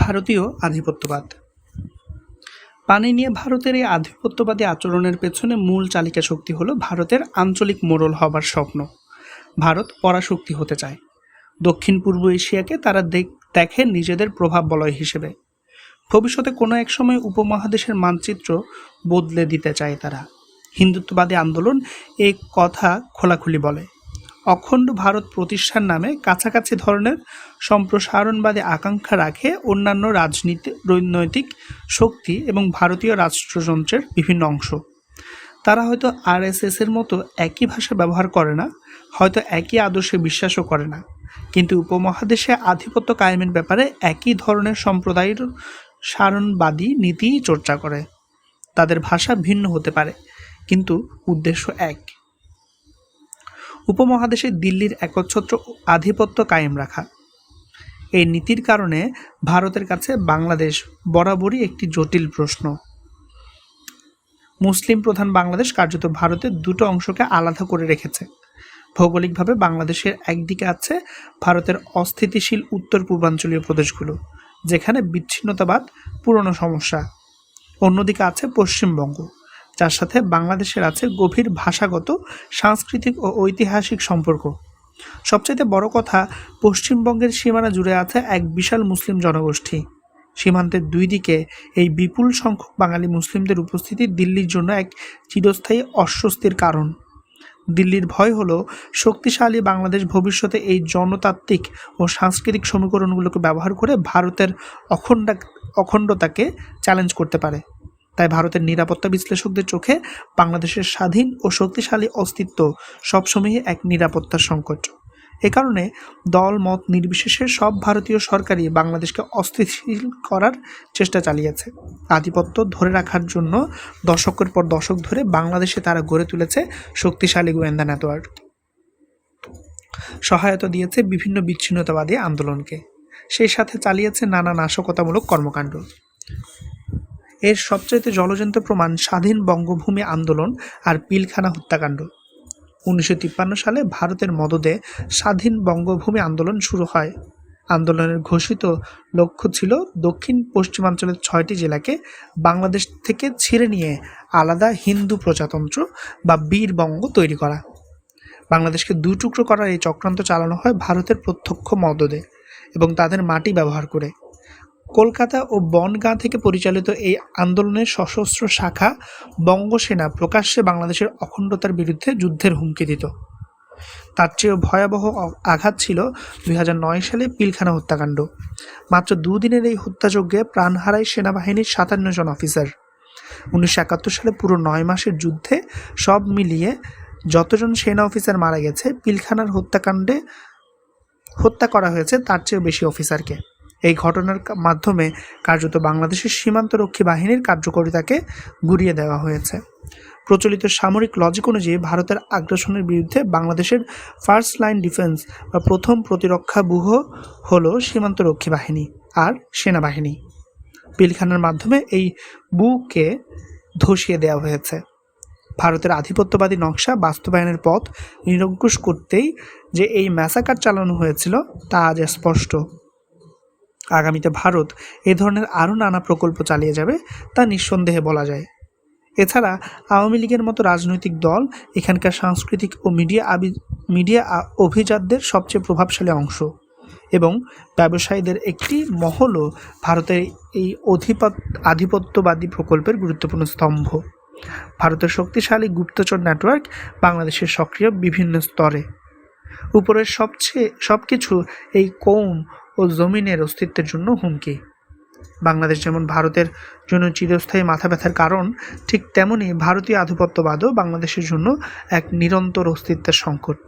ভারতীয় আধিপত্যবাদ। পানি নিয়ে ভারতের এই আধিপত্যবাদী আচরণের পেছনে মূল চালিকা শক্তি হলো ভারতের আঞ্চলিক মোড়ল হবার স্বপ্ন। ভারত পরাশক্তি হতে চায়। দক্ষিণ পূর্ব এশিয়াকে তারা দেখে নিজেদের প্রভাব বলয় হিসেবে। ভবিষ্যতে কোনো এক সময় উপমহাদেশের মানচিত্র বদলে দিতে চায় তারা। হিন্দুত্ববাদী আন্দোলন এই কথা খোলাখুলি বলে। অখণ্ড ভারত প্রতিষ্ঠার নামে কাছাকাছি ধরনের সম্প্রসারণবাদী আকাঙ্ক্ষা রাখে অন্যান্য রাজনৈতিক শক্তি এবং ভারতীয় রাষ্ট্রযন্ত্রের বিভিন্ন অংশ। তারা হয়তো আরএসএসের মতো একই ভাষা ব্যবহার করে না, হয়তো একই আদর্শে বিশ্বাসও করে না, কিন্তু উপমহাদেশে আধিপত্য কায়েমের ব্যাপারে একই ধরনের সম্প্রদায়ের সারণবাদী নীতিই চর্চা করে। তাদের ভাষা ভিন্ন হতে পারে, কিন্তু উদ্দেশ্য এক। উপমহাদেশে দিল্লির একচ্ছত্র আধিপত্য কায়েম রাখা। এই নীতির কারণে ভারতের কাছে বাংলাদেশ বরাবরই একটি জটিল প্রশ্ন। মুসলিম প্রধান বাংলাদেশ কার্যত ভারতের দুটো অংশকে আলাদা করে রেখেছে। ভৌগোলিকভাবে বাংলাদেশের একদিকে আছে ভারতের অস্থিতিশীল উত্তর পূর্বাঞ্চলীয় প্রদেশগুলো, যেখানে বিচ্ছিন্নতাবাদ পুরনো সমস্যা। অন্যদিকে আছে পশ্চিমবঙ্গ, যার সাথে বাংলাদেশের আছে গভীর ভাষাগত, সাংস্কৃতিক ও ঐতিহাসিক সম্পর্ক। সবচাইতে বড় কথা, পশ্চিমবঙ্গের সীমানা জুড়ে আছে এক বিশাল মুসলিম জনগোষ্ঠী। সীমান্তের দুই দিকে এই বিপুল সংখ্যক বাঙালি মুসলিমদের উপস্থিতি দিল্লির জন্য এক চিরস্থায়ী অস্বস্তির কারণ। দিল্লির ভয় হলো শক্তিশালী বাংলাদেশ ভবিষ্যতে এই জনতাত্ত্বিক ও সাংস্কৃতিক সমীকরণগুলোকে ব্যবহার করে ভারতের অখণ্ডতাকে চ্যালেঞ্জ করতে পারে। তাই ভারতের নিরাপত্তা বিশ্লেষকদের চোখে বাংলাদেশের স্বাধীন ও শক্তিশালী অস্তিত্ব সবসময়ই এক নিরাপত্তার সংকট। এ কারণে দল মত নির্বিশেষে সব ভারতীয় সরকারই বাংলাদেশকে অস্থিতিশীল করার চেষ্টা চালিয়েছে। আধিপত্য ধরে রাখার জন্য দশকের পর দশক ধরে বাংলাদেশে তারা গড়ে তুলেছে শক্তিশালী গোয়েন্দা নেটওয়ার্ক। সহায়তা দিয়েছে বিভিন্ন বিচ্ছিন্নতাবাদী আন্দোলনকে, সেই সাথে চালিয়েছে নানা নাশকতামূলক কর্মকাণ্ড। এর সবচাইতে জলজ্যান্ত প্রমাণ স্বাধীন বঙ্গভূমি আন্দোলন আর পিলখানা হত্যাকাণ্ড। 1953 সালে ভারতের মদদে স্বাধীন বঙ্গভূমি আন্দোলন শুরু হয়। আন্দোলনের ঘোষিত লক্ষ্য ছিল দক্ষিণ পশ্চিমাঞ্চলের 6টি জেলাকে বাংলাদেশ থেকে ছিঁড়ে নিয়ে আলাদা হিন্দু প্রজাতন্ত্র বা বীরবঙ্গ তৈরি করা। বাংলাদেশকে দুই টুকরো করার এই চক্রান্ত চালানো হয় ভারতের প্রত্যক্ষ মদদে এবং তাদের মাটি ব্যবহার করে। কলকাতা ও বনগাঁ থেকে পরিচালিত এই আন্দোলনের সশস্ত্র শাখা বঙ্গসেনা প্রকাশ্যে বাংলাদেশের অখণ্ডতার বিরুদ্ধে যুদ্ধের হুমকি দিত। তার চেয়েও ভয়াবহ আঘাত ছিল 2009 সালে পিলখানা হত্যাকাণ্ড। মাত্র দুদিনের এই হত্যাযজ্ঞে প্রাণ হারায় সেনাবাহিনীর 57 জন অফিসার। 1971 সালে পুরো 9 মাসের যুদ্ধে সব মিলিয়ে যতজন সেনা অফিসার মারা গেছে, পিলখানার হত্যাকাণ্ডে হত্যা করা হয়েছে তার চেয়েও বেশি অফিসারকে। এই ঘটনার মাধ্যমে কার্যত বাংলাদেশের সীমান্তরক্ষী বাহিনীর কার্যকারিতাকে গুঁড়িয়ে দেওয়া হয়েছে। প্রচলিত সামরিক লজিক অনুযায়ী ভারতের আগ্রাসনের বিরুদ্ধে বাংলাদেশের ফার্স্ট লাইন ডিফেন্স বা প্রথম প্রতিরক্ষা ব্যূহ হলো সীমান্তরক্ষী বাহিনী আর সেনাবাহিনী। পিলখানার মাধ্যমে এই ব্যূহকে ধসিয়ে দেওয়া হয়েছে। ভারতের আধিপত্যবাদী নকশা বাস্তবায়নের পথ নিরঙ্কুশ করতেই যে এই ম্যাসাকার চালানো হয়েছিল তা আজ স্পষ্ট। আগামীতে ভারত এ ধরনের আরও নানা প্রকল্প চালিয়ে যাবে তা নিঃসন্দেহে বলা যায়। এছাড়া আওয়ামী লীগের মতো রাজনৈতিক দল এখানকার সাংস্কৃতিক ও মিডিয়া অভিজাতদের সবচেয়ে প্রভাবশালী অংশ এবং ব্যবসায়ীদের একটি মহলও ভারতের এই আধিপত্যবাদী প্রকল্পের গুরুত্বপূর্ণ স্তম্ভ। ভারতের শক্তিশালী গুপ্তচর নেটওয়ার্ক বাংলাদেশের সক্রিয় বিভিন্ন স্তরে। উপরের সবকিছু এই কৌম ও জমিনের অস্তিত্বের জন্য হুমকি। বাংলাদেশ যেমন ভারতের জন্য চিরস্থায়ী মাথা ব্যথার কারণ, ঠিক তেমনি ভারতীয় আধিপত্যবাদও বাংলাদেশের জন্য এক নিরন্তর অস্তিত্বের সংকট।